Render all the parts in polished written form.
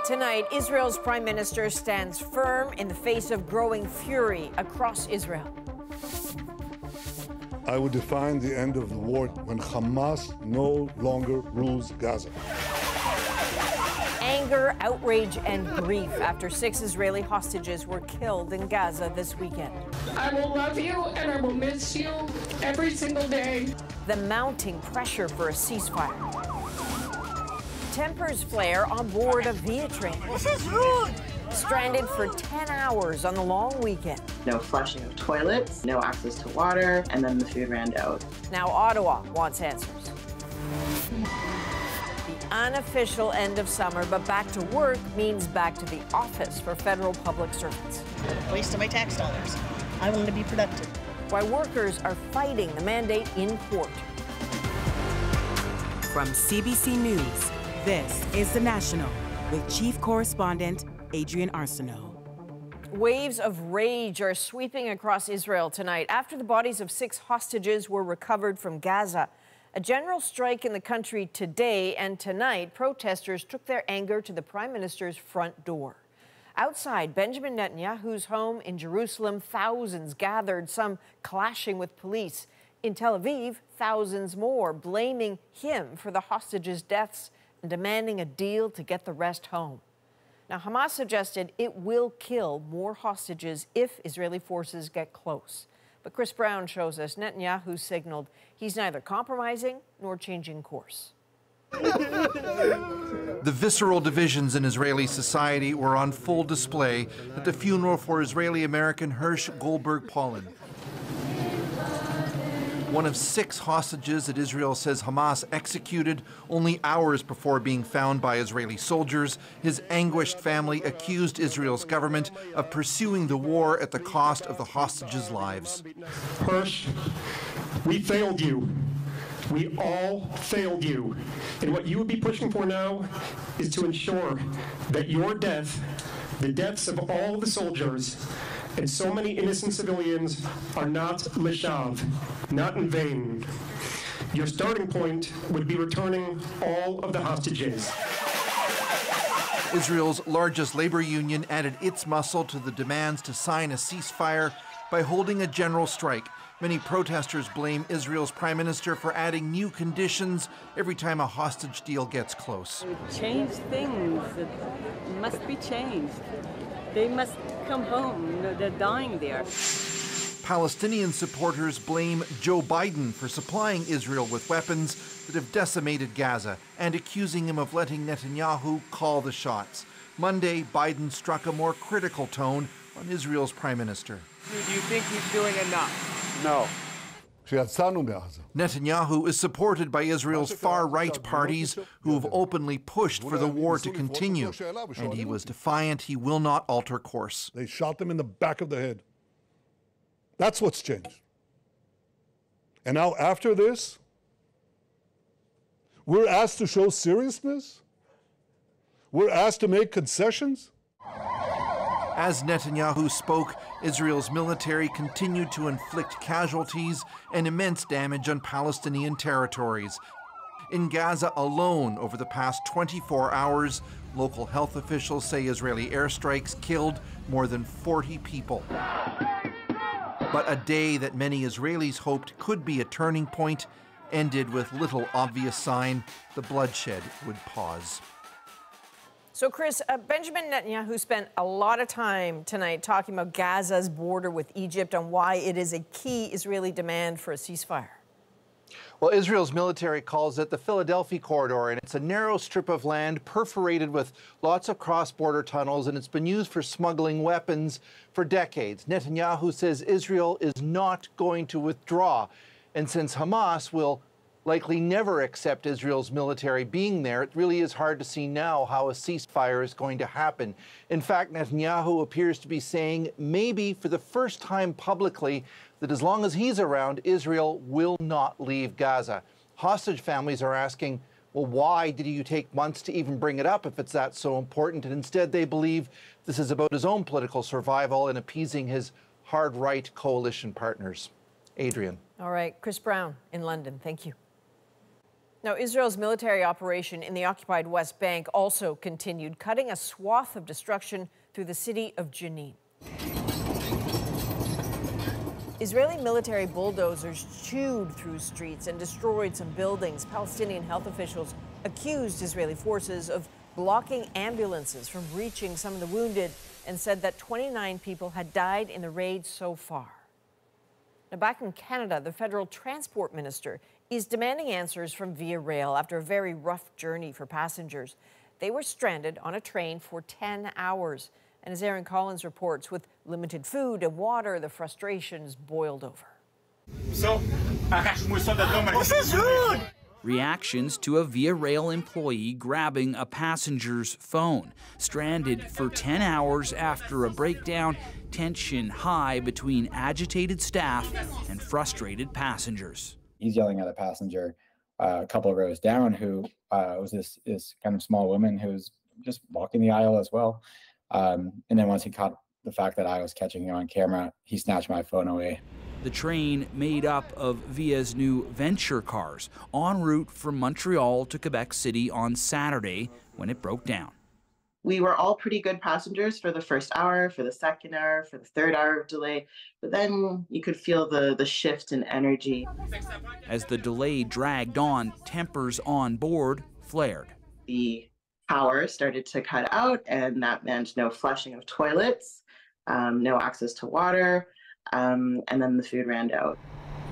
Tonight, Israel's prime minister stands firm in the face of growing fury across Israel. I would define the end of the war when Hamas no longer rules Gaza. Anger, outrage, and grief after 6 Israeli hostages were killed in Gaza this weekend. I will love you and I will miss you every single day. The mounting pressure for a ceasefire. Tempers flare on board a Via train. This is rude! Stranded for 10 hours on the long weekend. No flushing of toilets, no access to water, and then the food ran out. Now Ottawa wants answers. The unofficial end of summer, but back to work means back to the office for federal public servants. Waste of my tax dollars. I want to be productive. Why workers are fighting the mandate in court. From CBC News, this is The National with Chief Correspondent Adrian Arsenault. Waves of rage are sweeping across Israel tonight after the bodies of 6 hostages were recovered from Gaza. A general strike in the country today, and tonight, protesters took their anger to the prime minister's front door. Outside Benjamin Netanyahu's home in Jerusalem, thousands gathered, some clashing with police. In Tel Aviv, thousands more blaming him for the hostages' deaths and demanding a deal to get the rest home. Now, Hamas suggested it will kill more hostages if Israeli forces get close. But Chris Brown shows us Netanyahu signaled he's neither compromising nor changing course. The visceral divisions in Israeli society were on full display at the funeral for Israeli-American Hirsch Goldberg-Paulin. One of 6 hostages that Israel says Hamas executed only hours before being found by Israeli soldiers. His anguished family accused Israel's government of pursuing the war at the cost of the hostages' lives. Hirsch, we failed you. We all failed you. And what you would be pushing for now is to ensure that your death, the deaths of all the soldiers, and so many innocent civilians are not leshav, not in vain. Your starting point would be returning all of the hostages. Israel's largest labor union added its muscle to the demands to sign a ceasefire by holding a general strike. Many protesters blame Israel's prime minister for adding new conditions every time a hostage deal gets close. Change things. It must be changed. They must come home. They're dying there. Palestinian supporters blame Joe Biden for supplying Israel with weapons that have decimated Gaza and accusing him of letting Netanyahu call the shots. Monday, Biden struck a more critical tone on Israel's prime minister. Do you think he's doing enough? No. Netanyahu is supported by Israel's far-right parties who have openly pushed for the war to continue, and he was defiant he will not alter course. They shot them in the back of the head. That's what's changed. And now after this, we're asked to show seriousness? We're asked to make concessions? As Netanyahu spoke, Israel's military continued to inflict casualties and immense damage on Palestinian territories. In Gaza alone, over the past 24 hours, local health officials say Israeli airstrikes killed more than 40 people. But a day that many Israelis hoped could be a turning point ended with little obvious sign the bloodshed would pause. So, Chris, Benjamin Netanyahu spent a lot of time tonight talking about Gaza's border with Egypt and why it is a key Israeli demand for a ceasefire. Well, Israel's military calls it the Philadelphi Corridor, and it's a narrow strip of land perforated with lots of cross-border tunnels, and it's been used for smuggling weapons for decades. Netanyahu says Israel is not going to withdraw, and since Hamas will likely never accept Israel's military being there, it really is hard to see now how a ceasefire is going to happen. In fact, Netanyahu appears to be saying, maybe for the first time publicly, that as long as he's around, Israel will not leave Gaza. Hostage families are asking, well, why did you take months to even bring it up if it's that so important? And instead they believe this is about his own political survival and appeasing his hard-right coalition partners. Adrian. All right, Chris Brown in London, thank you. Now, Israel's military operation in the occupied West Bank also continued, cutting a swath of destruction through the city of Jenin. Israeli military bulldozers chewed through streets and destroyed some buildings. Palestinian health officials accused Israeli forces of blocking ambulances from reaching some of the wounded and said that 29 people had died in the raid so far. Now, back in Canada, the federal transport minister is demanding answers from Via Rail after a very rough journey for passengers. They were stranded on a train for 10 hours. And as Aaron Collins reports, with limited food and water, the frustrations boiled over. This is rude! Reactions to a Via Rail employee grabbing a passenger's phone. Stranded for 10 hours after a breakdown, tension high between agitated staff and frustrated passengers. He's yelling at a passenger a couple of rows down who was this kind of small woman who was just walking the aisle as well. And then once he caught the fact that I was catching him on camera, he snatched my phone away. The train made up of Via's new venture cars, en route from Montreal to Quebec City on Saturday when it broke down. We were all pretty good passengers for the first hour, for the second hour, for the third hour of delay, but then you could feel the shift in energy. As the delay dragged on, tempers on board flared. The power started to cut out, and that meant no flushing of toilets, no access to water, and then the food ran out.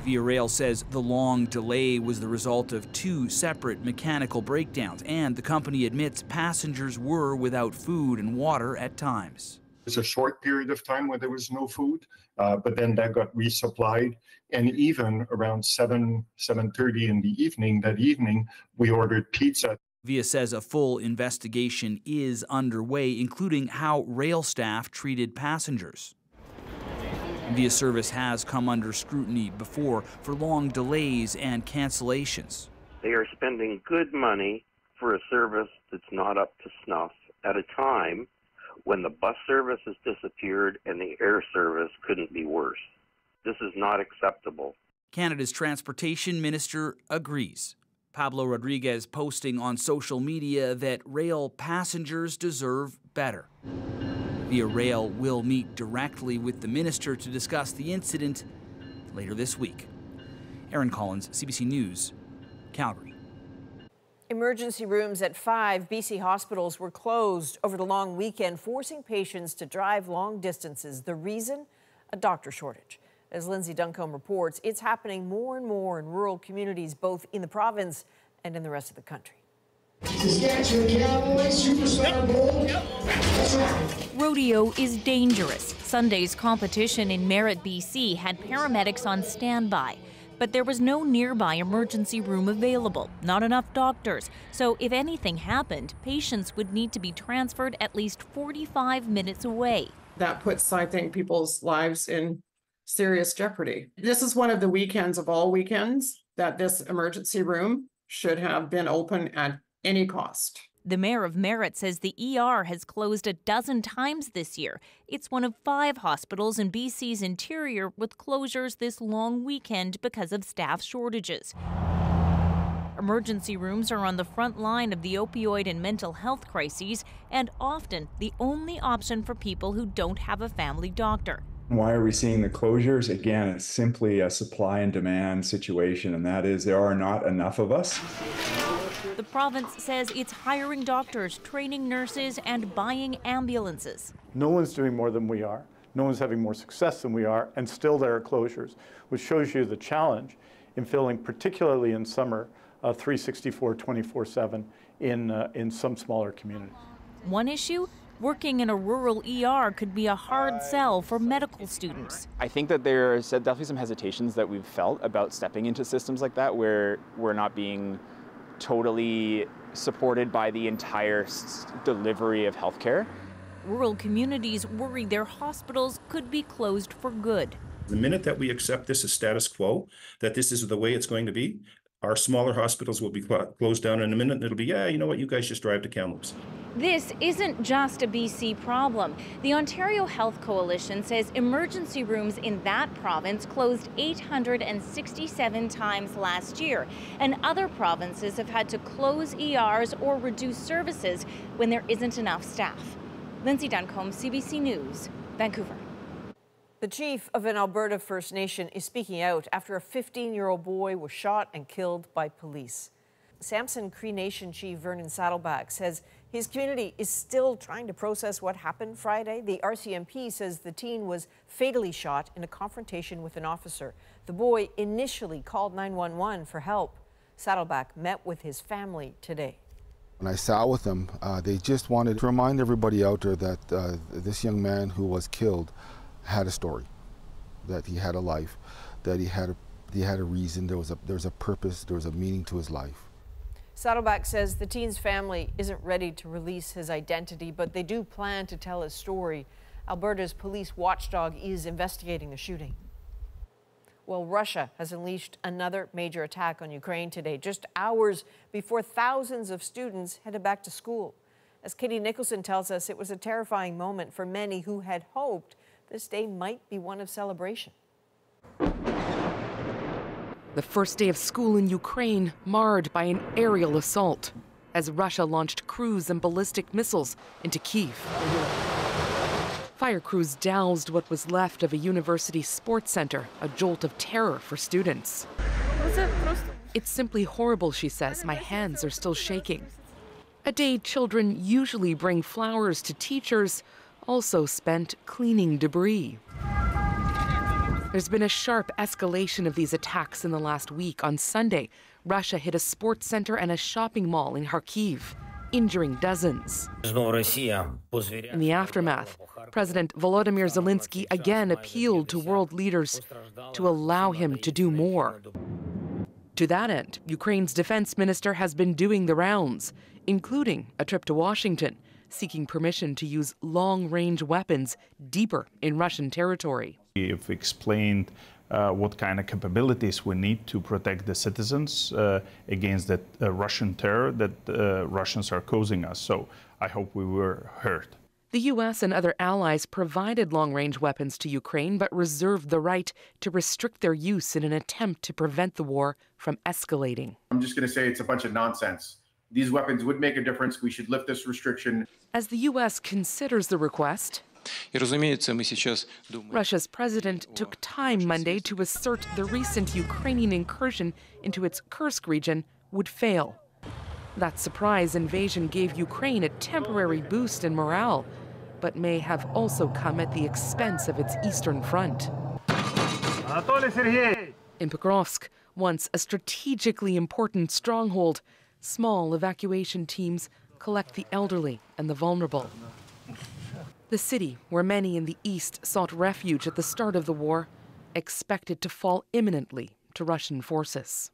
Via Rail says the long delay was the result of 2 separate mechanical breakdowns, and the company admits passengers were without food and water at times. It was a short period of time where there was no food, but then that got resupplied. And even around 7:30 in the evening, that evening, we ordered pizza. Via says a full investigation is underway, including how rail staff treated passengers. Via service has come under scrutiny before for long delays and cancellations. They are spending good money for a service that's not up to snuff at a time when the bus service has disappeared and the air service couldn't be worse. This is not acceptable. Canada's transportation minister agrees. Pablo Rodriguez posting on social media that rail passengers deserve better. Via Rail will meet directly with the minister to discuss the incident later this week. Aaron Collins, CBC News, Calgary. Emergency rooms at 5 BC hospitals were closed over the long weekend, forcing patients to drive long distances. The reason? A doctor shortage. As Lindsay Duncombe reports, it's happening more and more in rural communities, both in the province and in the rest of the country. Rodeo is dangerous. Sunday's competition in Merritt, BC had paramedics on standby, but there was no nearby emergency room available, not enough doctors. So if anything happened, patients would need to be transferred at least 45 minutes away. That puts, I think, people's lives in serious jeopardy. This is one of the weekends of all weekends that this emergency room should have been open at any cost. The mayor of Merritt says the ER has closed a dozen times this year. It's one of 5 hospitals in BC's interior with closures this long weekend because of staff shortages. Emergency rooms are on the front line of the opioid and mental health crises and often the only option for people who don't have a family doctor. Why are we seeing the closures? Again, it's simply a supply and demand situation, and that is there are not enough of us. The province says it's hiring doctors, training nurses, and buying ambulances. No one's doing more than we are. No one's having more success than we are, and still there are closures, which shows you the challenge in filling, particularly in summer, 364, 24/7 in some smaller communities. One issue? Working in a rural ER could be a hard sell for medical students. I think that there's definitely some hesitations that we've felt about stepping into systems like that where we're not being totally supported by the entire delivery of healthcare. Rural communities worry their hospitals could be closed for good. The minute that we accept this as status quo, that this is the way it's going to be, Our smaller hospitals will be closed down in a minute, and it'll be, yeah, you know what, you guys just drive to Kamloops. This isn't just a BC problem. The Ontario Health Coalition says emergency rooms in that province closed 867 times last year, and other provinces have had to close ERs or reduce services when there isn't enough staff. Lindsay Duncombe, CBC News, Vancouver. The chief of an Alberta First Nation is speaking out after a 15-year-old boy was shot and killed by police. Samson Cree Nation Chief Vernon Saddleback says his community is still trying to process what happened Friday. The RCMP says the teen was fatally shot in a confrontation with an officer. The boy initially called 911 for help. Saddleback met with his family today. When I sat with them, they just wanted to remind everybody out there that this young man who was killed had a story, that he had a life, that he had a reason, there was a purpose, there was a meaning to his life. Saddleback says the teen's family isn't ready to release his identity, but they do plan to tell his story. Alberta's police watchdog is investigating the shooting. Well, Russia has unleashed another major attack on Ukraine today, just hours before thousands of students headed back to school. As Katie Nicholson tells us, it was a terrifying moment for many who had hoped this day might be one of celebration. The first day of school in Ukraine marred by an aerial assault as Russia launched cruise and ballistic missiles into Kyiv. Fire crews doused what was left of a university sports center, a jolt of terror for students. It's simply horrible, she says. My hands are still shaking. A day children usually bring flowers to teachers, also spent cleaning debris. There's been a sharp escalation of these attacks in the last week. On Sunday, Russia hit a sports center and a shopping mall in Kharkiv, injuring dozens. In the aftermath, President Volodymyr Zelensky again appealed to world leaders to allow him to do more. To that end, Ukraine's defense minister has been doing the rounds, including a trip to Washington, seeking permission to use long-range weapons deeper in Russian territory. We've explained what kind of capabilities we need to protect the citizens against that Russian terror that Russians are causing us. So I hope we were heard. The U.S. and other allies provided long-range weapons to Ukraine, but reserved the right to restrict their use in an attempt to prevent the war from escalating. I'm just going to say it's a bunch of nonsense. These weapons would make a difference. We should lift this restriction. As the U.S. considers the request, Russia's president took time Monday to assert the recent Ukrainian incursion into its Kursk region would fail. That surprise invasion gave Ukraine a temporary boost in morale, but may have also come at the expense of its eastern front. In Pokrovsk, once a strategically important stronghold, small evacuation teams collect the elderly and the vulnerable. The city, where many in the east sought refuge at the start of the war, expected to fall imminently to Russian forces.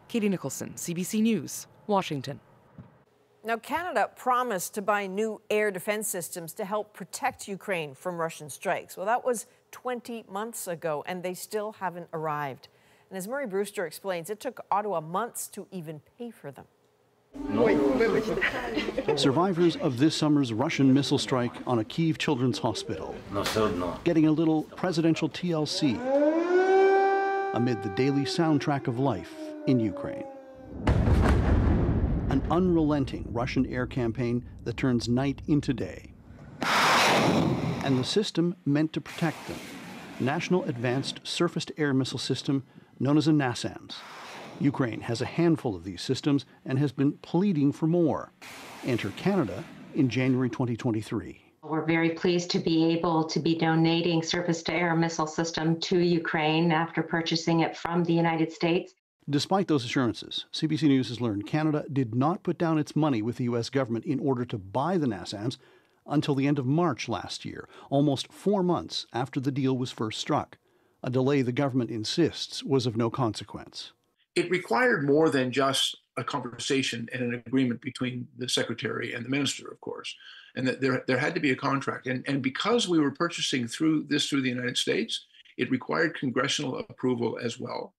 Katie Nicholson, CBC News, Washington. Now, Canada promised to buy new air defense systems to help protect Ukraine from Russian strikes. Well, that was 20 months ago, and they still haven't arrived. And as Murray Brewster explains, it took Ottawa months to even pay for them. Survivors of this summer's Russian missile strike on a Kyiv children's hospital, getting a little presidential TLC amid the daily soundtrack of life in Ukraine. An unrelenting Russian air campaign that turns night into day. And the system meant to protect them, National Advanced Surface-to-Air Missile System, known as a NASAMS. Ukraine has a handful of these systems and has been pleading for more. Enter Canada in January 2023. We're very pleased to be able to be donating surface-to-air missile system to Ukraine after purchasing it from the United States. Despite those assurances, CBC News has learned Canada did not put down its money with the U.S. government in order to buy the NASAMS until the end of March last year, almost 4 months after the deal was first struck, a delay the government insists was of no consequence. It required more than just a conversation and an agreement between the secretary and the minister, of course, and that there had to be a contract. And because we were purchasing through the United States, it required congressional approval as well.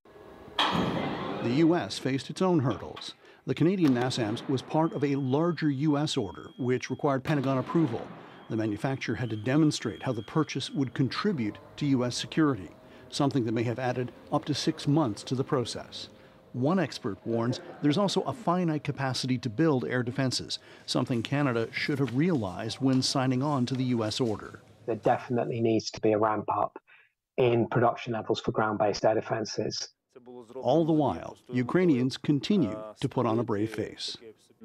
The U.S. faced its own hurdles. The Canadian NASAMS was part of a larger U.S. order, which required Pentagon approval. The manufacturer had to demonstrate how the purchase would contribute to U.S. security, something that may have added up to 6 months to the process. One expert warns there's also a finite capacity to build air defenses, something Canada should have realized when signing on to the U.S. order. There definitely needs to be a ramp up in production levels for ground-based air defenses. All the while, Ukrainians continue to put on a brave face.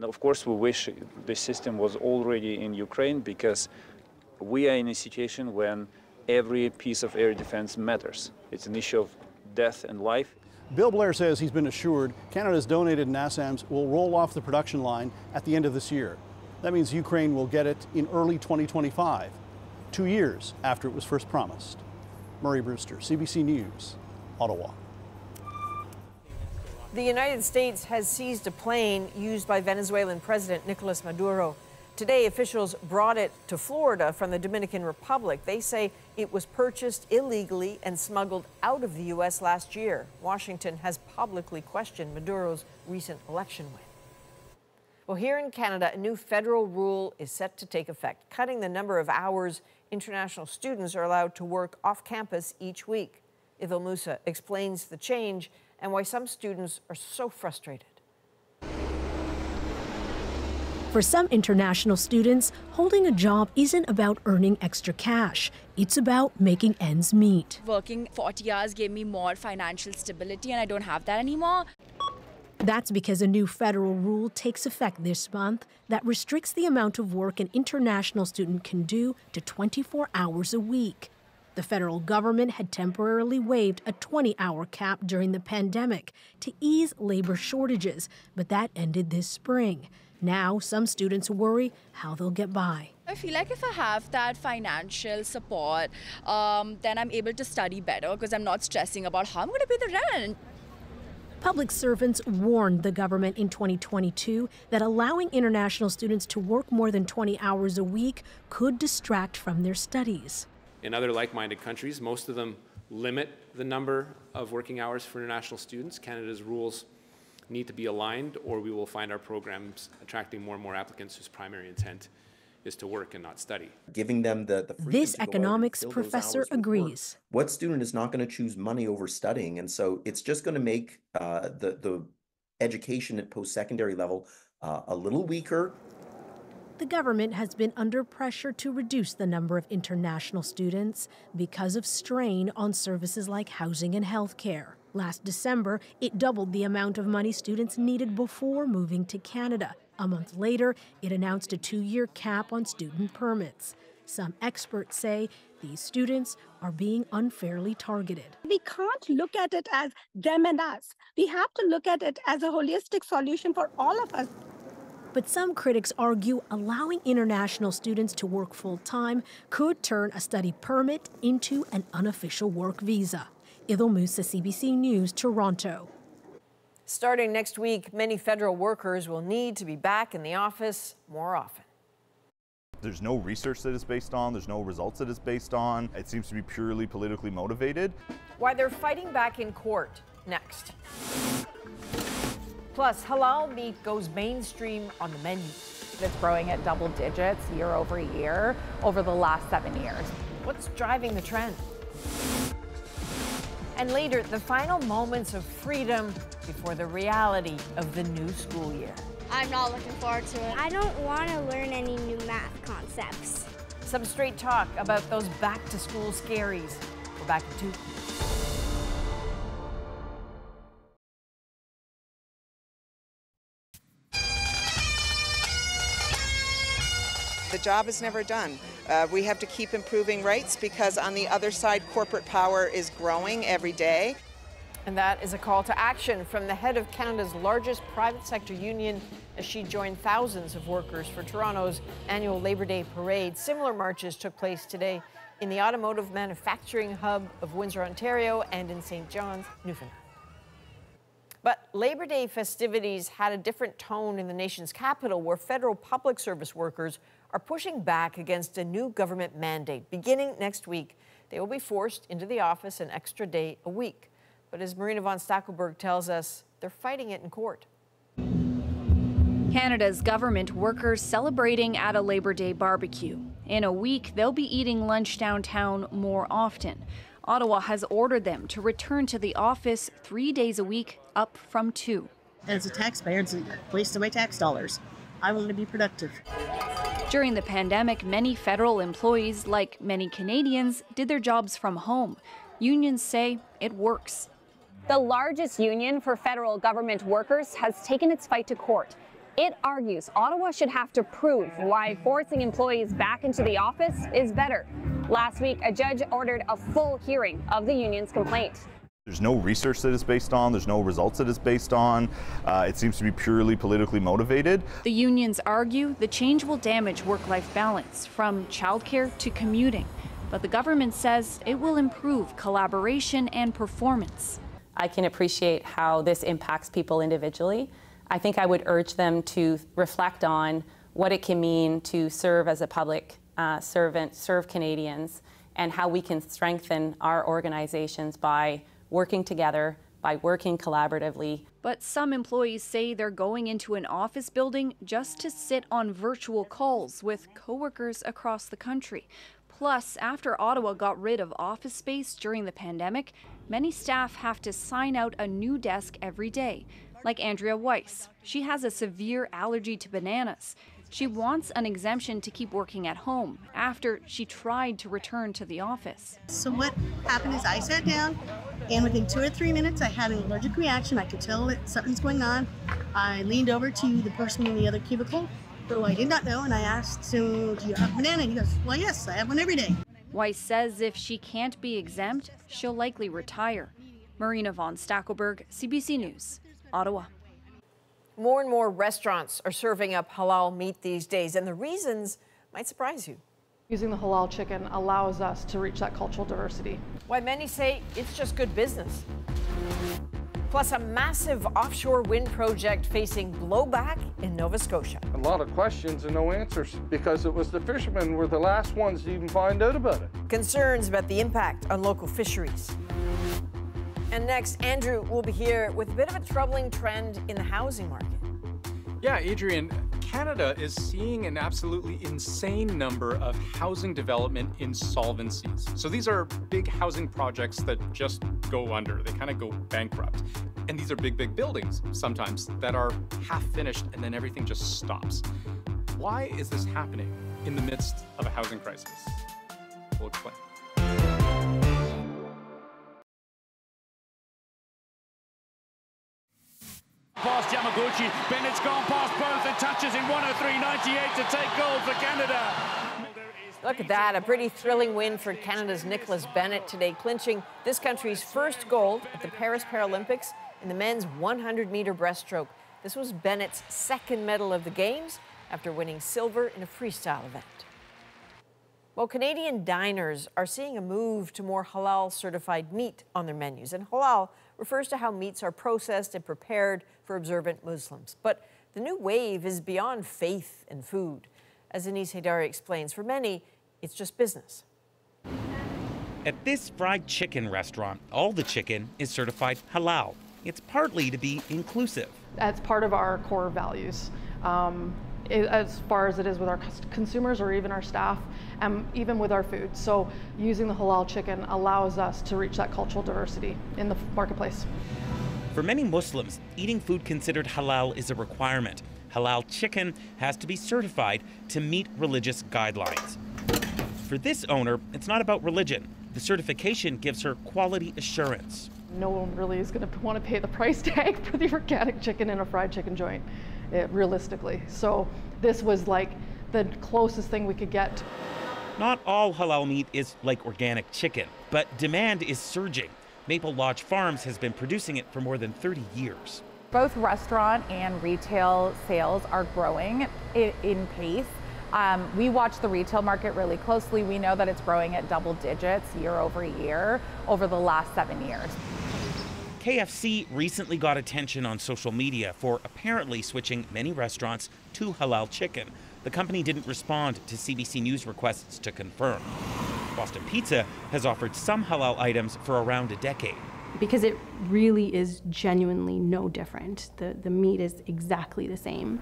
Of course, we wish the system was already in Ukraine, because we are in a situation when every piece of air defense matters. It's an issue of death and life. Bill Blair says he's been assured Canada's donated NASAMS will roll off the production line at the end of this year. That means Ukraine will get it in early 2025, 2 years after it was first promised. Murray Brewster, CBC News, Ottawa. The United States has seized a plane used by Venezuelan President Nicolas Maduro. Today, officials brought it to Florida from the Dominican Republic. They say it was purchased illegally and smuggled out of the U.S. last year. Washington has publicly questioned Maduro's recent election win. Well, here in Canada, a new federal rule is set to take effect, cutting the number of hours international students are allowed to work off campus each week. Ivil Musa explains the change and why some students are so frustrated. For some international students, holding a job isn't about earning extra cash. It's about making ends meet. Working 40 hours gave me more financial stability, and I don't have that anymore. That's because a new federal rule takes effect this month that restricts the amount of work an international student can do to 24 hours a week. The federal government had temporarily waived a 20-hour cap during the pandemic to ease labor shortages, but that ended this spring. Now, some students worry how they'll get by. I feel like if I have that financial support, then I'm able to study better because I'm not stressing about how I'm going to pay the rent. Public servants warned the government in 2022 that allowing international students to work more than 20 hours a week could distract from their studies. In other like-minded countries, most of them limit the number of working hours for international students. Canada's rules need to be aligned, or we will find our programs attracting more and more applicants whose primary intent is to work and not study. Giving them the freedom This to go out and economics fill those professor hours with agrees. work. What student is not going to choose money over studying? And so it's just going to make the education at post-secondary level a little weaker. The government has been under pressure to reduce the number of international students because of strain on services like housing and health care. Last December, it doubled the amount of money students needed before moving to Canada. A month later, it announced a 2-year cap on student permits. Some experts say these students are being unfairly targeted. We can't look at it as them and us. We have to look at it as a holistic solution for all of us. But some critics argue allowing international students to work full-time could turn a study permit into an unofficial work visa. Ivil Musa, CBC News, Toronto. Starting next week, many federal workers will need to be back in the office more often. There's no research that it's based on. There's no results that it's based on. It seems to be purely politically motivated. Why they're fighting back in court next. Plus, halal meat goes mainstream on the menu. It's growing at double digits year over year over the last 7 years. What's driving the trend? And later, the final moments of freedom before the reality of the new school year. I'm not looking forward to it. I don't want to learn any new math concepts. Some straight talk about those back-to-school scaries. We're back in 2. The job is never done. We have to keep improving rights because on the other side, corporate power is growing every day. And that is a call to action from the head of Canada's largest private sector union as she joined thousands of workers for Toronto's annual Labor Day parade. Similar marches took place today in the automotive manufacturing hub of Windsor, Ontario, and in St. John's, Newfoundland. But Labor Day festivities had a different tone in the nation's capital, where federal public service workers are pushing back against a new government mandate. Beginning next week, they will be forced into the office an extra day a week. But as Marina von Stackelberg tells us, they're fighting it in court. Canada's government workers celebrating at a Labor Day barbecue. In a week, they'll be eating lunch downtown more often. Ottawa has ordered them to return to the office 3 days a week, up from 2. As a taxpayer, it's a waste of my tax dollars. I want to be productive. During the pandemic, many federal employees, like many Canadians, did their jobs from home. Unions say it works. The largest union for federal government workers has taken its fight to court. It argues Ottawa should have to prove why forcing employees back into the office is better. Last week, a judge ordered a full hearing of the union's complaint. There's no research that it's based on. There's no results that it's based on. It seems to be purely politically motivated. The unions argue the change will damage work-life balance, from childcare to commuting. But the government says it will improve collaboration and performance. I can appreciate how this impacts people individually. I think I would urge them to reflect on what it can mean to serve as a public servant, serve Canadians, and how we can strengthen our organizations by working together, by working collaboratively. But some employees say they're going into an office building just to sit on virtual calls with coworkers across the country. Plus, after Ottawa got rid of office space during the pandemic, many staff have to sign out a new desk every day. Like Andrea Weiss. She has a severe allergy to bananas. She wants an exemption to keep working at home after she tried to return to the office. So what happened is I sat down, and within 2 or 3 minutes I had an allergic reaction. I could tell that something's going on. I leaned over to the person in the other cubicle who I did not know, and I asked, so do you have a banana? He goes, well, yes, I have one every day. Weiss says if she can't be exempt, she'll likely retire. Marina von Stackelberg, CBC News, Ottawa. More and more restaurants are serving up halal meat these days, and the reasons might surprise you. Using the halal chicken allows us to reach that cultural diversity. Why many say it's just good business. Plus, a massive offshore wind project facing blowback in Nova Scotia. A lot of questions and no answers, because it was the fishermen were the last ones to even find out about it. Concerns about the impact on local fisheries. And next, Andrew will be here with a bit of a troubling trend in the housing market. Yeah, Adrian, Canada is seeing an absolutely insane number of housing development insolvencies. So these are big housing projects that just go under. They kind of go bankrupt. And these are big, big buildings sometimes that are half finished and then everything just stops. Why is this happening in the midst of a housing crisis? We'll explain. Past Yamaguchi, Bennett's gone past both and touches in 103.98 to take gold for Canada. Look at that, a pretty thrilling win for Canada's Nicholas Bennett today, clinching this country's first gold at the Paris Paralympics in the men's 100-meter breaststroke. This was Bennett's second medal of the Games after winning silver in a freestyle event. Well, Canadian diners are seeing a move to more halal-certified meat on their menus, and halal refers to how meats are processed and prepared for observant Muslims. But the new wave is beyond faith and food. As Anise Haidari explains, for many, it's just business. At this fried chicken restaurant, all the chicken is certified halal. It's partly to be inclusive. That's part of our core values. As far as it is with our consumers or even our staff, and even with our food. So using the halal chicken allows us to reach that cultural diversity in the marketplace. For many Muslims, eating food considered halal is a requirement. Halal chicken has to be certified to meet religious guidelines. For this owner, it's not about religion. The certification gives her quality assurance. No one really is going to want to pay the price tag for the organic chicken in a fried chicken joint, realistically. So this was like the closest thing we could get. Not all halal meat is like organic chicken, but demand is surging. Maple Lodge Farms has been producing it for more than 30 years. Both restaurant and retail sales are growing in pace. We watch the retail market really closely. We know that it's growing at double digits year over year over the last 7 years. KFC recently got attention on social media for apparently switching many restaurants to halal chicken. The company didn't respond to CBC News requests to confirm. Boston Pizza has offered some halal items for around a decade. because it really is genuinely no different. The meat is exactly the same.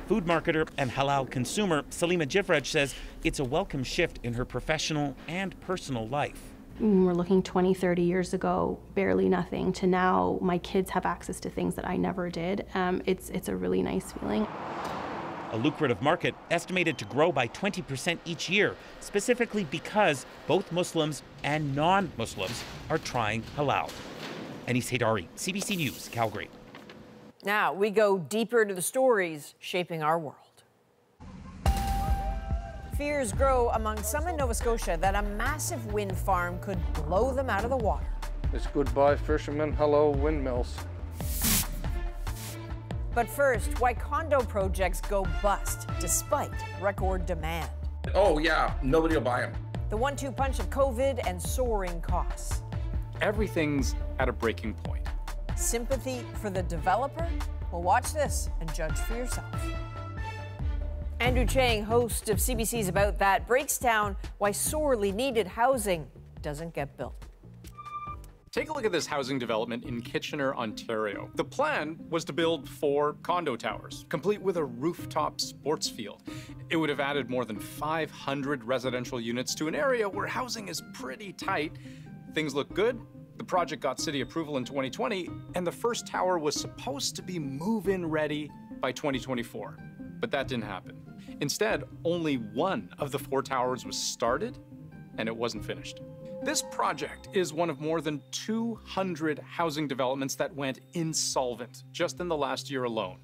Food marketer and halal consumer Salima Jivraj says it's a welcome shift in her professional and personal life. We're looking 20, 30 years ago, barely nothing, to now my kids have access to things that I never did. It's a really nice feeling. A lucrative market estimated to grow by 20% each year, specifically because both Muslims and non-Muslims are trying halal. Anis Haidari, CBC News, Calgary. Now we go deeper into the stories shaping our world. Fears grow among some in Nova Scotia that a massive wind farm could blow them out of the water. It's goodbye fishermen, hello windmills. But first, why condo projects go bust despite record demand. Oh yeah, nobody will buy them. The 1-2 punch of COVID and soaring costs. Everything's at a breaking point. Sympathy for the developer? Well, watch this and judge for yourself. Andrew Chang, host of CBC's About That, breaks down why sorely needed housing doesn't get built. Take a look at this housing development in Kitchener, Ontario. The plan was to build 4 condo towers, complete with a rooftop sports field. It would have added more than 500 residential units to an area where housing is pretty tight. Things look good. The project got city approval in 2020, and the first tower was supposed to be move-in ready by 2024. But that didn't happen. Instead, only 1 of the 4 towers was started, and it wasn't finished. This project is one of more than 200 housing developments that went insolvent just in the last year alone.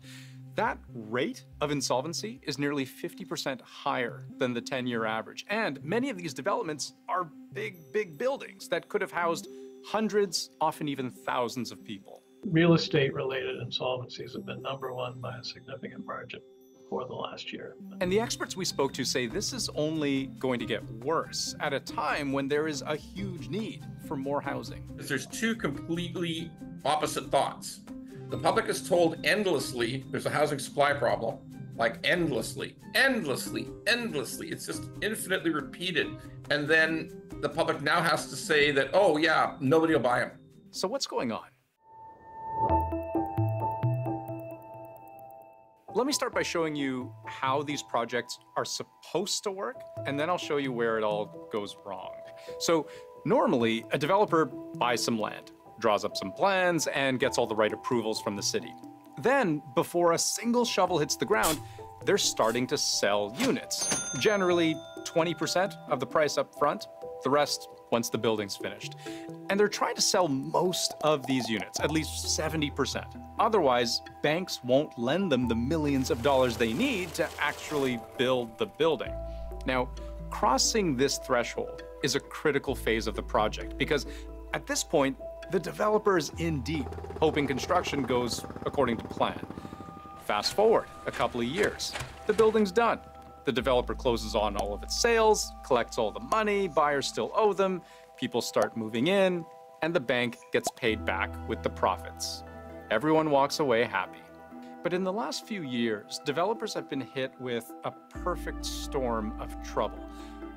That rate of insolvency is nearly 50% higher than the 10-year average. And many of these developments are big buildings that could have housed hundreds, often even thousands of people. Real estate-related insolvencies have been #1 by a significant margin for the last year. And the experts we spoke to say this is only going to get worse at a time when there is a huge need for more housing. There's 2 completely opposite thoughts. The public is told endlessly there's a housing supply problem, like endlessly. It's just infinitely repeated. And then the public now has to say that, oh yeah, nobody will buy them. So what's going on? Let me start by showing you how these projects are supposed to work, and then I'll show you where it all goes wrong. So normally, a developer buys some land, draws up some plans, and gets all the right approvals from the city. Then, before a single shovel hits the ground, they're starting to sell units. Generally, 20% of the price up front, the rest once the building's finished. And they're trying to sell most of these units, at least 70%. Otherwise, banks won't lend them the millions of dollars they need to actually build the building. Now, crossing this threshold is a critical phase of the project because at this point, the developer is in deep, hoping construction goes according to plan. Fast forward a couple of years, the building's done. The developer closes on all of its sales, collects all the money, buyers still owe them, people start moving in, and the bank gets paid back with the profits. Everyone walks away happy. But in the last few years, developers have been hit with a perfect storm of trouble.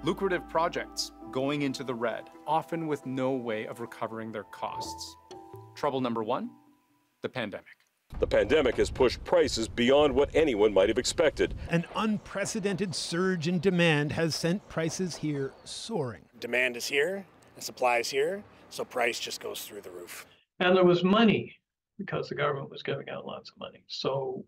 Lucrative projects going into the red, often with no way of recovering their costs. Trouble number 1, the pandemic. The pandemic has pushed prices beyond what anyone might have expected. An unprecedented surge in demand has sent prices here soaring. Demand is here, and supply is here, so price just goes through the roof. And there was money because the government was giving out lots of money. So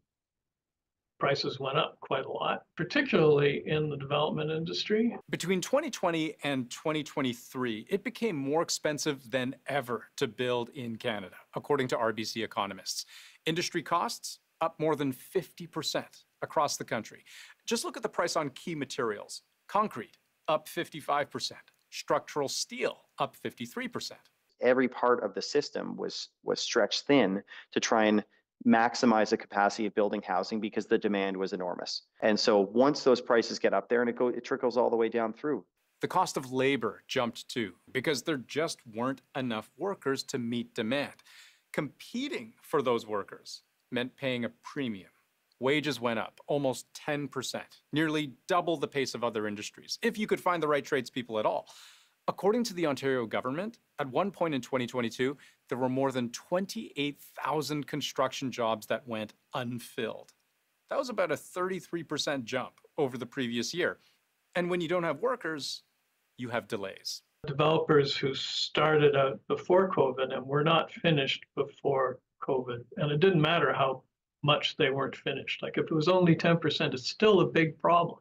prices went up quite a lot, particularly in the development industry. Between 2020 and 2023, it became more expensive than ever to build in Canada, according to RBC economists. Industry costs up more than 50% across the country. Just look at the price on key materials. Concrete up 55%, structural steel up 53%. Every part of the system was stretched thin to try and maximize the capacity of building housing because the demand was enormous. And so once those prices get up there, and it trickles all the way down through. The cost of labor jumped too, because there just weren't enough workers to meet demand. Competing for those workers meant paying a premium. Wages went up almost 10%, nearly double the pace of other industries, if you could find the right tradespeople at all. According to the Ontario government, at one point in 2022, there were more than 28,000 construction jobs that went unfilled. That was about a 33% jump over the previous year. And when you don't have workers, you have delays. Developers who started out before COVID and were not finished before COVID, and it didn't matter how much they weren't finished. Like if it was only 10%, it's still a big problem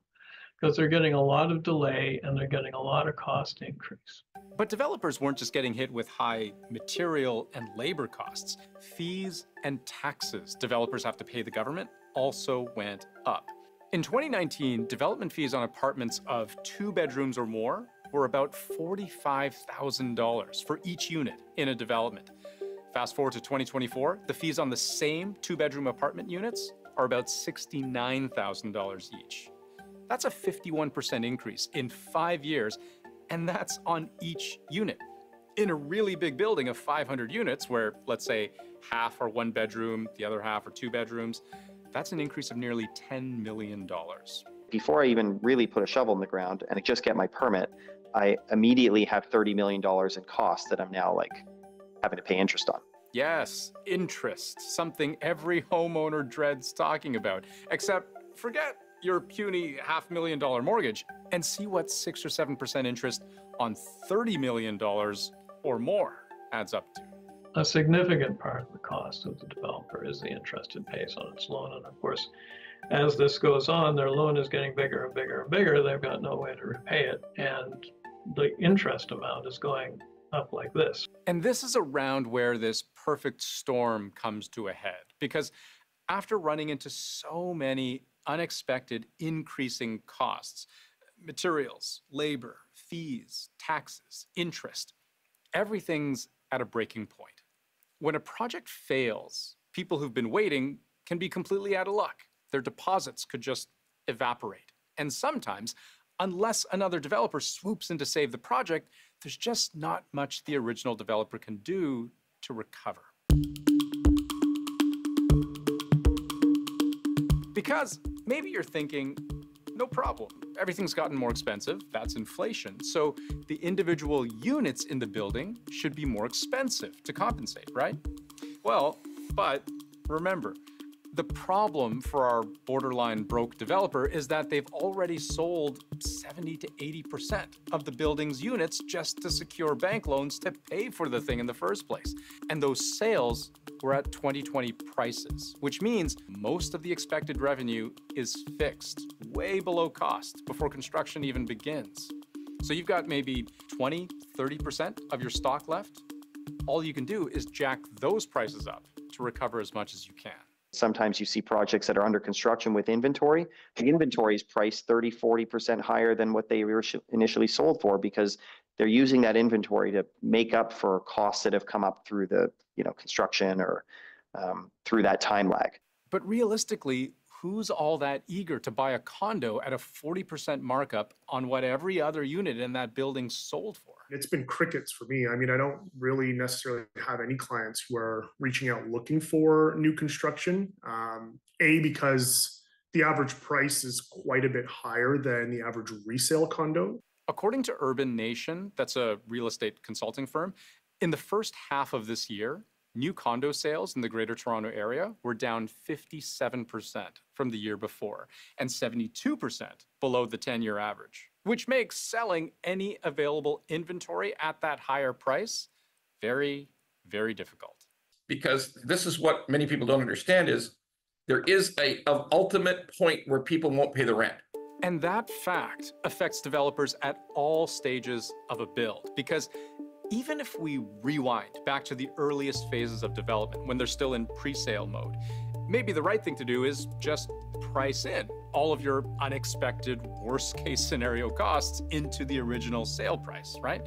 because they're getting a lot of delay and they're getting a lot of cost increase. But developers weren't just getting hit with high material and labor costs. Fees and taxes developers have to pay the government also went up. In 2019, development fees on apartments of 2 bedrooms or more were about $45,000 for each unit in a development. Fast forward to 2024, the fees on the same 2-bedroom apartment units are about $69,000 each. That's a 51% increase in 5 years, and that's on each unit. In a really big building of 500 units, where let's say half are 1 bedroom, the other half are 2 bedrooms, that's an increase of nearly $10 million. Before I even really put a shovel in the ground and just get my permit, I immediately have $30 million in costs that I'm now having to pay interest on. Yes, interest, something every homeowner dreads talking about, except forget your puny $500,000 mortgage and see what 6 or 7% interest on $30 million or more adds up to. A significant part of the cost of the developer is the interest it pays on its loan. And of course, as this goes on, their loan is getting bigger and bigger and bigger. They've got no way to repay it. And the interest amount is going up like this. And this is around where this perfect storm comes to a head. Because after running into so many unexpected increasing costs, materials, labor, fees, taxes, interest, everything's at a breaking point. When a project fails, people who've been waiting can be completely out of luck. Their deposits could just evaporate. And sometimes, unless another developer swoops in to save the project, there's just not much the original developer can do to recover. Because maybe you're thinking, no problem, everything's gotten more expensive, that's inflation, so the individual units in the building should be more expensive to compensate, right? Well, but remember, the problem for our borderline broke developer is that they've already sold 70 to 80% of the building's units just to secure bank loans to pay for the thing in the first place. And those sales were at 2020 prices, which means most of the expected revenue is fixed, way below cost before construction even begins. So you've got maybe 20, 30% of your stock left. All you can do is jack those prices up to recover as much as you can. Sometimes you see projects that are under construction with inventory. The inventory is priced 30, 40% higher than what they were initially sold for because they're using that inventory to make up for costs that have come up through the construction or through that time lag. But realistically, who's all that eager to buy a condo at a 40% markup on what every other unit in that building sold for? It's been crickets for me. I mean, I don't really necessarily have any clients who are reaching out looking for new construction. Because the average price is quite a bit higher than the average resale condo. According to Urban Nation, that's a real estate consulting firm, in the first half of this year, new condo sales in the Greater Toronto Area were down 57% from the year before and 72% below the 10-year average, which makes selling any available inventory at that higher price very, very difficult. Because this is what many people don't understand is there is an ultimate point where people won't pay the rent. And that fact affects developers at all stages of a build, because even if we rewind back to the earliest phases of development when they're still in pre-sale mode, maybe the right thing to do is just price in all of your unexpected worst case scenario costs into the original sale price, right?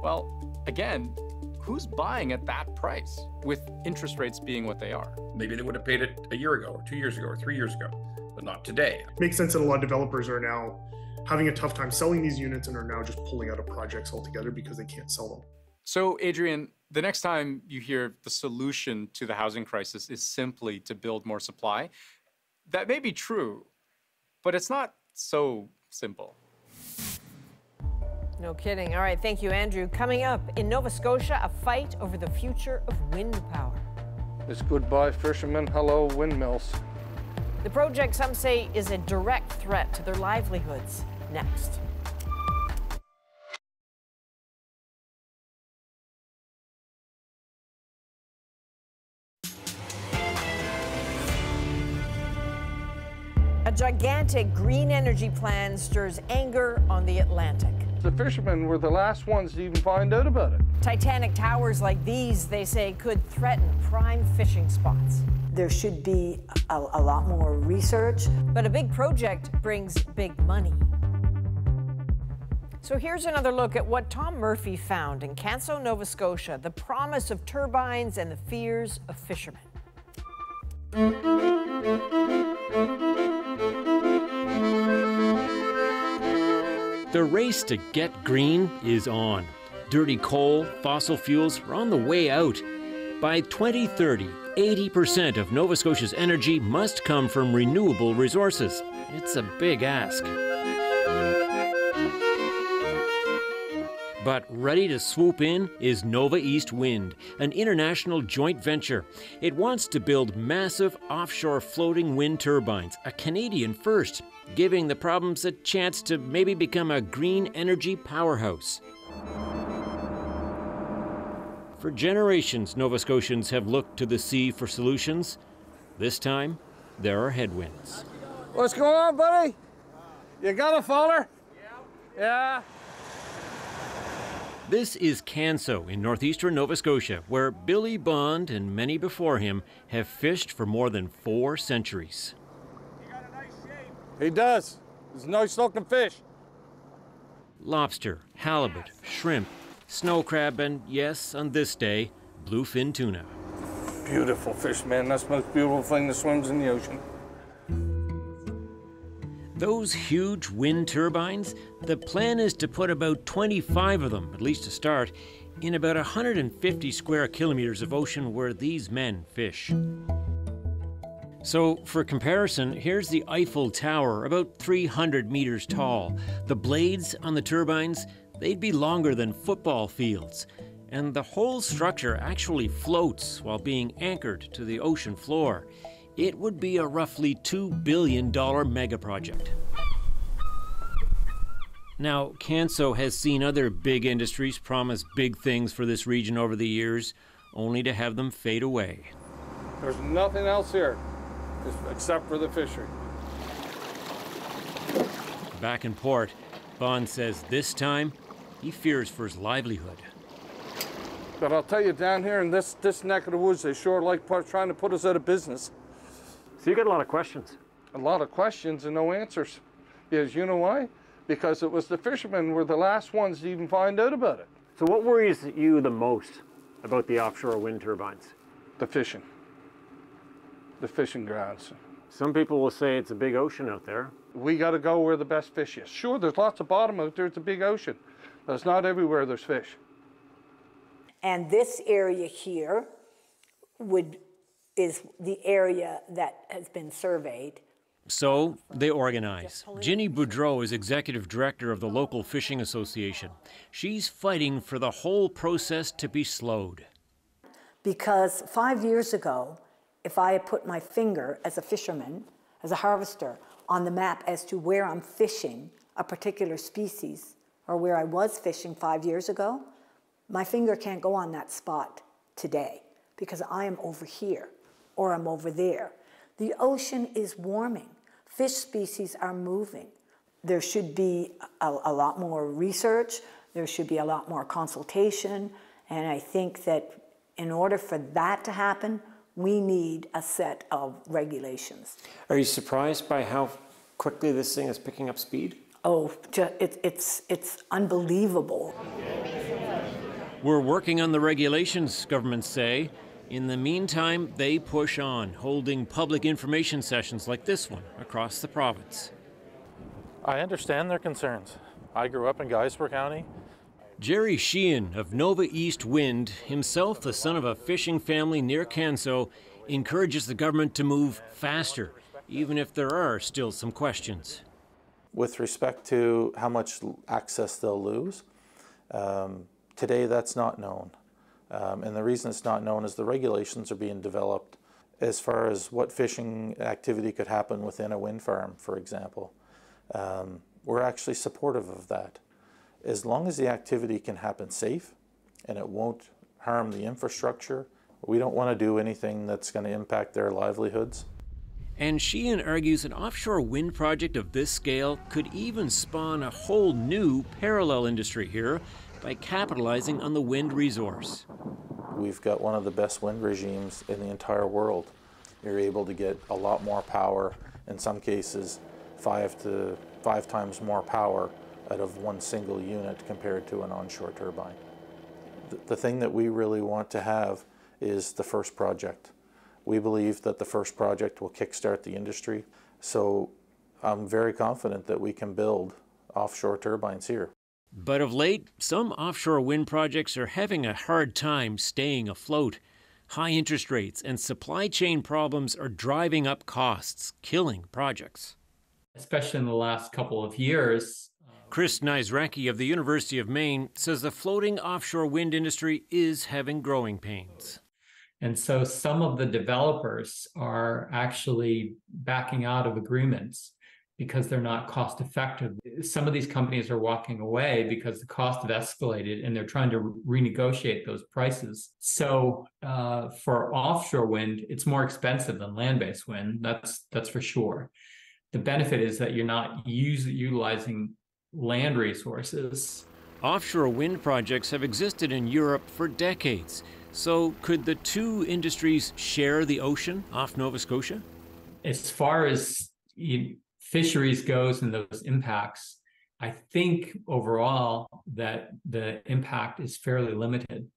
Well, again, who's buying at that price with interest rates being what they are? Maybe they would have paid it a year ago or 2 years ago or 3 years ago, but not today. It makes sense that a lot of developers are now having a tough time selling these units and are now just pulling out of projects altogether because they can't sell them. So, Adrian, the next time you hear the solution to the housing crisis is simply to build more supply, that may be true, but it's not so simple. No kidding. All right, thank you, Andrew. Coming up, in Nova Scotia, a fight over the future of wind power. It's goodbye fishermen, hello windmills. The project, some say, is a direct threat to their livelihoods. Next. A gigantic green energy plan stirs anger on the Atlantic. The fishermen were the last ones to even find out about it. Titanic towers like these, they say, could threaten prime fishing spots. There should be a lot more research. But a big project brings big money. So here's another look at what Tom Murphy found in Canso, Nova Scotia, the promise of turbines and the fears of fishermen. The race to get green is on. Dirty coal, fossil fuels are on the way out. By 2030, 80% of Nova Scotia's energy must come from renewable resources. It's a big ask. But ready to swoop in is Nova East Wind, an international joint venture. It wants to build massive offshore floating wind turbines, a Canadian first, giving the province a chance to maybe become a green energy powerhouse. For generations, Nova Scotians have looked to the sea for solutions. This time, there are headwinds. What's going on, buddy? You got a faller? Yeah. This is Canso in northeastern Nova Scotia, where Billy Bond and many before him have fished for more than 4 centuries. He does. He's a nice looking fish. Lobster, halibut, shrimp, snow crab, and yes, on this day, bluefin tuna. Beautiful fish, man. That's the most beautiful thing that swims in the ocean. Those huge wind turbines, the plan is to put about 25 of them, at least to start, in about 150 square kilometers of ocean where these men fish. So, for comparison, here's the Eiffel Tower, about 300 meters tall. The blades on the turbines, they'd be longer than football fields. And the whole structure actually floats while being anchored to the ocean floor. It would be a roughly $2 billion mega project. Now, Canso has seen other big industries promise big things for this region over the years, only to have them fade away. There's nothing else here except for the fishery. Back in port, Bond says this time he fears for his livelihood. But I'll tell you, down here in this neck of the woods, they sure like trying to put us out of business. So you got a lot of questions? A lot of questions and no answers. Because you know why? Because it was the fishermen were the last ones to even find out about it. So what worries you the most about the offshore wind turbines? The fishing. The fishing grounds. Some people will say it's a big ocean out there. We got to go where the best fish is. Sure, there's lots of bottom out there. It's a big ocean. But it's not everywhere there's fish. And this area here is the area that has been surveyed. So they organize. Ginny Boudreau is executive director of the local fishing association. She's fighting for the whole process to be slowed. Because 5 years ago, if I had put my finger as a fisherman, as a harvester, on the map as to where I'm fishing a particular species, or where I was fishing 5 years ago, my finger can't go on that spot today because I am over here or I'm over there. The ocean is warming. Fish species are moving. There should be a lot more research. There should be a lot more consultation. And I think that in order for that to happen, we need a set of regulations. Are you surprised by how quickly this thing is picking up speed? Oh, it's unbelievable. We're working on the regulations, governments say. In the meantime, they push on, holding public information sessions like this one across the province. I understand their concerns. I grew up in Geisler County. Jerry Sheehan of Nova East Wind, himself the son of a fishing family near Canso, encourages the government to move faster, even if there are still some questions. With respect to how much access they'll lose, today that's not known. And the reason it's not known is the regulations are being developed as far as what fishing activity could happen within a wind farm, for example. We're actually supportive of that. As long as the activity can happen safe and it won't harm the infrastructure, we don't want to do anything that's going to impact their livelihoods. And Sheehan argues an offshore wind project of this scale could even spawn a whole new parallel industry here by capitalizing on the wind resource. We've got one of the best wind regimes in the entire world. You're able to get a lot more power, in some cases 5 times more power out of one single unit compared to an onshore turbine. The thing that we really want to have is the first project. We believe that the first project will kickstart the industry, so I'm very confident that we can build offshore turbines here. But of late, some offshore wind projects are having a hard time staying afloat. High interest rates and supply chain problems are driving up costs, killing projects. Especially in the last couple of years. Chris Nizraki of the University of Maine says the floating offshore wind industry is having growing pains. And so some of the developers are actually backing out of agreements because they're not cost effective. Some of these companies are walking away because the costs have escalated and they're trying to renegotiate those prices. So for offshore wind, it's more expensive than land-based wind, that's for sure. The benefit is that you're not utilizing land resources. Offshore wind projects have existed in Europe for decades. So could the two industries share the ocean off Nova Scotia? As far as fisheries goes and those impacts, I think overall that the impact is fairly limited.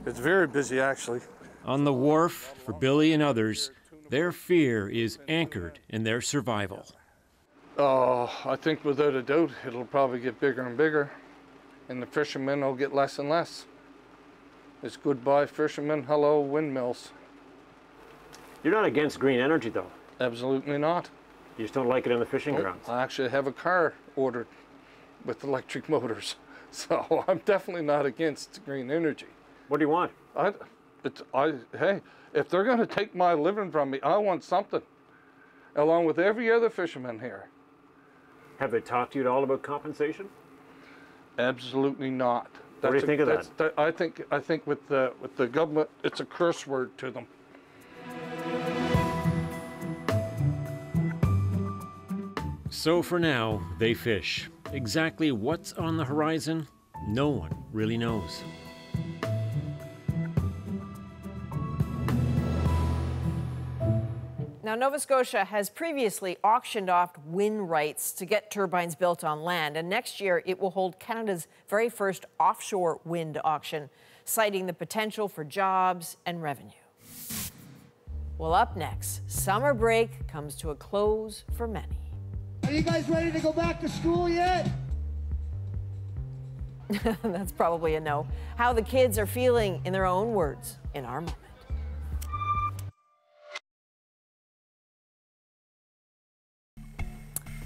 It's very busy, actually. On the wharf, for Billy and others, their fear is anchored in their survival. Oh, I think without a doubt it'll probably get bigger and bigger, and the fishermen will get less and less. It's goodbye fishermen, hello windmills. You're not against green energy, though? Absolutely not. You just don't like it in the fishing grounds? I actually have a car ordered with electric motors, so I'm definitely not against green energy. What do you want? Hey, if they're going to take my living from me, I want something, along with every other fisherman here. Have they talked to you at all about compensation? Absolutely not. What do you think of that? I think with the government, it's a curse word to them. So for now, they fish. Exactly what's on the horizon, no one really knows. Now, Nova Scotia has previously auctioned off wind rights to get turbines built on land, and next year it will hold Canada's very first offshore wind auction, citing the potential for jobs and revenue. Well, up next, summer break comes to a close for many. Are you guys ready to go back to school yet? That's probably a no. How the kids are feeling in their own words in our moment.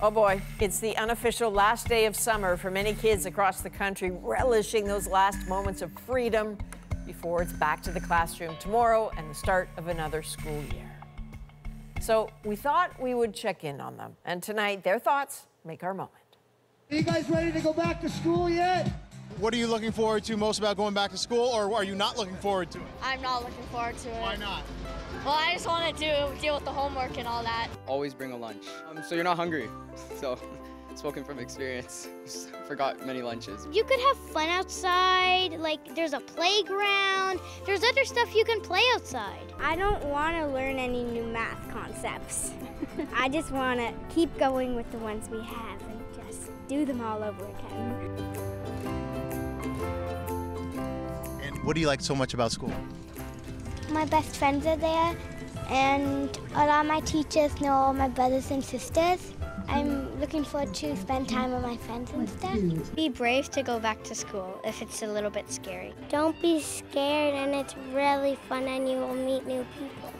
Oh boy, it's the unofficial last day of summer for many kids across the country, relishing those last moments of freedom before it's back to the classroom tomorrow and the start of another school year. So we thought we would check in on them, and tonight their thoughts make our moment. Are you guys ready to go back to school yet? What are you looking forward to most about going back to school, or are you not looking forward to it? I'm not looking forward to it. Why not? Well, I just wanted to deal with the homework and all that. Always bring a lunch, so you're not hungry. So, spoken from experience, forgot many lunches. You could have fun outside, like there's a playground, there's other stuff you can play outside. I don't want to learn any new math concepts. I just want to keep going with the ones we have and just do them all over again. And what do you like so much about school? My best friends are there, and a lot of my teachers know all my brothers and sisters. I'm looking forward to spend time with my friends and stuff. Be brave to go back to school if it's a little bit scary. Don't be scared, and it's really fun, and you will meet new people.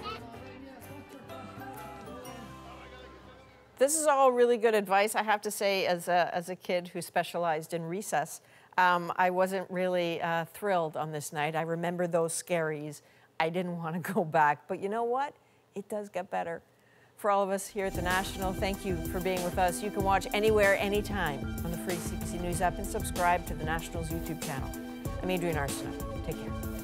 This is all really good advice. I have to say, as a kid who specialized in recess, I wasn't really thrilled on this night. I remember those scaries. I didn't want to go back. But you know what? It does get better. For all of us here at the National, thank you for being with us. You can watch anywhere, anytime on the free CBC News app and subscribe to the National's YouTube channel. I'm Adrienne Arsenault. Take care.